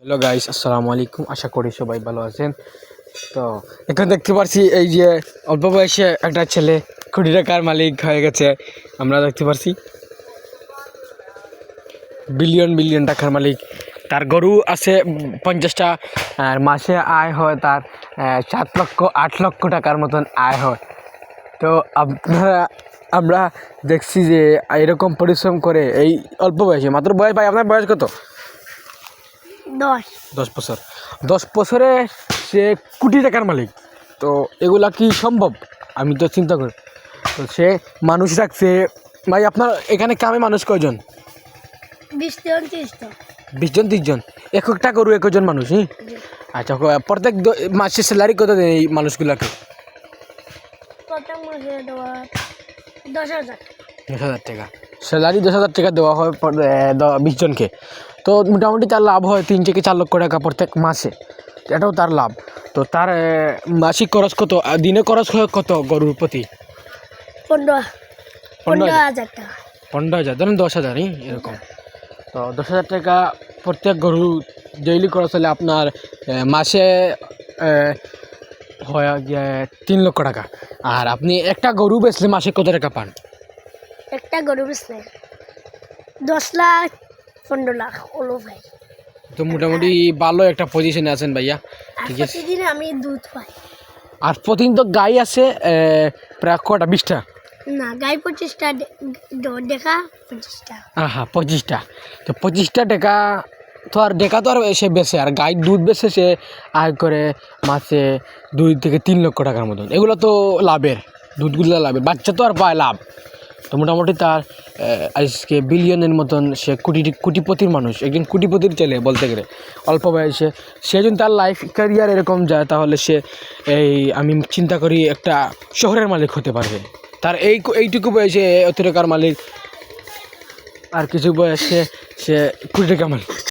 Hello guys, আসসালামু আলাইকুম। আশা করি সবাই ভালো আছেন। তো এখন দেখতে পাচ্ছি এই যে অল্প বয়সে একটা ছেলে কোটি টাকার মালিক হয়ে গেছে। আমরা দেখতে পাচ্ছি বিলিয়ন বিলিয়ন টাকার মালিক। তার গরু আছে 50টা, আর মাসে আয় হয় তার 7 লক্ষ 8 লক্ষ টাকার মতন আয় হয়। তো আমরা দেখছি যে এরকম পরিশ্রম করে এই অল্প বয়সে, মাত্র বয়স, ভাই আপনার বয়স কত? 10 10 বছর। 10 বছরে সে কোটি টাকার মালিক। তো এগুলা কি সম্ভব? আমি তো চিন্তা করি। তো সে মানুষ রাখছে। ভাই আপনার এখানে কামে মানুষ কয়জন? 20 জন 30 জন 20 জন 30 জন। একটা গরু 21 জন মানুষ। আচ্ছা, প্রত্যেক মাসে স্যালারি কত দেয় এই মানুষগুলাকে? প্রথম মাসে দেওয়া 10,000 10,000 টাকা স্যালারি। 10,000 টাকা দেওয়া হয় 20 জনকে। তো মোটামুটি তার লাভ হয় 3 থেকে 4 লক্ষ টাকা প্রত্যেক মাসে। এটাও তার লাভ। তো তার মাসিক খরচ কত, দিনে খরচ হয় কত গরুর প্রতি? 15,000 টাকা। 15,000, ধরেন 10,000 এরকম। তো 10,000 টাকা প্রত্যেক গরু ডেইলি খরচ হলে আপনার মাসে হয় গিয়ে 3 লক্ষ টাকা। আর আপনি একটা গরু বেচলে মাসে কত টাকা পান? একটা গরু বেচলে 10 লাখ 15 লাখ হলো ভাই। তো মোটামুটি ভালো একটা পজিশনে আছেন ভাইয়া। আর ঠিক আছে। প্রতিদিন আমি দুধ পাই। আর প্রতিদিন তো গাই আছে প্রায় কটা, 20টা? না, গাই 25টা, দেখা 25টা। হ্যাঁ, 25টা। তো 25টা টাকা তো আর ডেকা তো আর সে বেচে, আর গাই দুধ বেচে সে আয় করে মাসে 2 থেকে 3 লক্ষ টাকার মতন। এগুলো তো লাভের, দুধগুলো লাভের, বাচ্চা তো আর পায় লাভ। তো মোটামুটি তার আজকে বিলিয়নের মতন সে কোটিপতির মানুষ, একজন কোটিপতির ছেলে বলতে গেলে অল্প বয়সে। সে যদি তার লাইফ ক্যারিয়ার এরকম যায় তাহলে সে আমি চিন্তা করি একটা শহরের মালিক হতে পারবে। তার এইটুকু বয়সে অত টাকার মালিক, আর কিছু বয়সে সে কোটি টাকা মালিক।